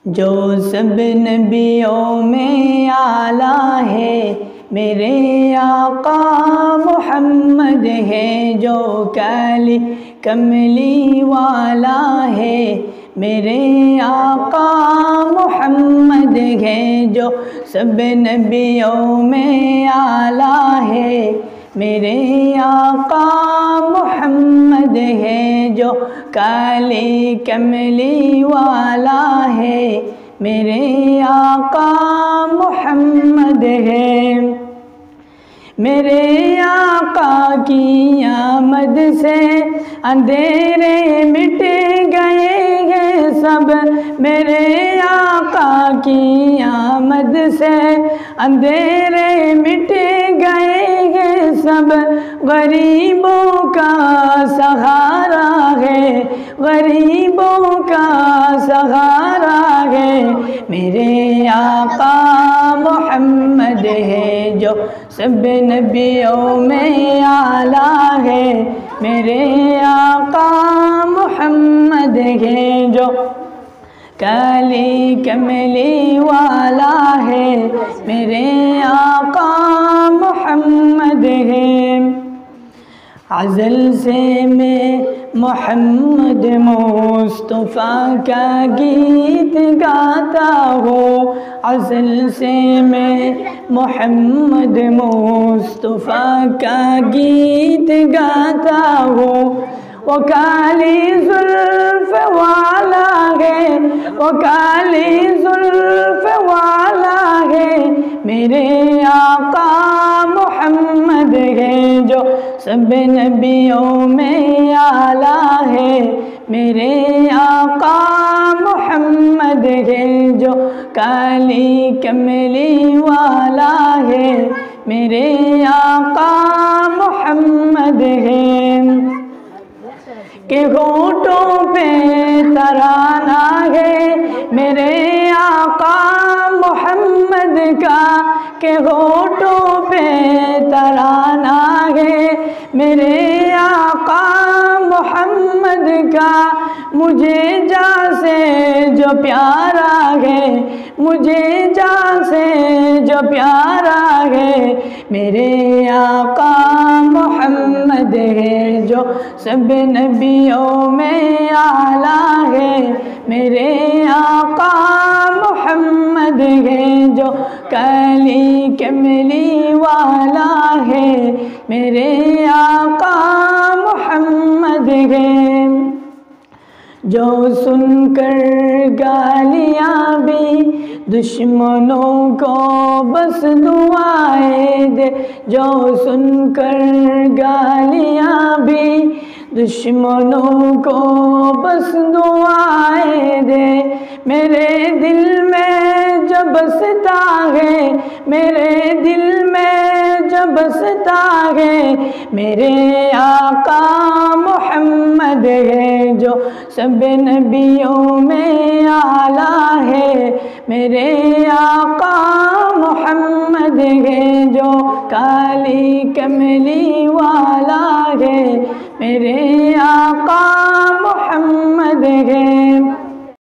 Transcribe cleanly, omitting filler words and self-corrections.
जो सब नबियों में आला है मेरे आका मोहम्मद है। जो काली कमली वाला है मेरे आका मोहम्मद है। जो सब नबियों में आला है मेरे आका मोहम्मद है। जो काली कमली वाला है मेरे आका मोहम्मद है। मेरे आका की आमद से अंधेरे मिट गए हैं सब। मेरे आका की आमद से अंधेरे मिट गए हैं सब। गरीबों का सहारा है, गरीबों का सहारा है मेरे आका मोहम्मद है। जो सब नबियों में आला है मेरे आका मोहम्मद है। जो काली कमली वाला है मेरे आका मोहम्मद है। अज़ल से मैं मोहम्मद मुस्तफ़ा का गीत गाता हूँ। अज़ल से मैं मोहम्मद मुस्तफ़ा का गीत गाता हूँ। वो काली ज़ुल्फ़ वाला है, वो काली ज़ुल्फ़ वाला है मेरे आका मोहम्मद है। जो सब नबियों में आला है मेरे आका मोहम्मद है। जो काली कमली वाला है मेरे आका मोहम्मद है। के होठों पे तराना है मेरे आका मोहम्मद का। के होठों पे तराना है मेरे आका मोहम्मद का। मुझे जान से जो प्यारा है, मुझे जान से जो प्यारा है मेरे आका मोहम्मद है। जो सब नबियों में आला है मेरे आका मोहम्मद है। जो काली कमली वाला है मेरे आका मोहम्मद है। जो सुनकर गालियाँ भी दुश्मनों को बस दुआएं दे। जो सुनकर गालियाँ भी दुश्मनों को बस दुआएं दे। मेरे दिल में जो बसता है, मेरे दिल में जो बसता है मेरे आका मोहम्मद है। जो सब नबियों में आला है मेरे आका मोहम्मद है। जो काली कमली वाला है मेरे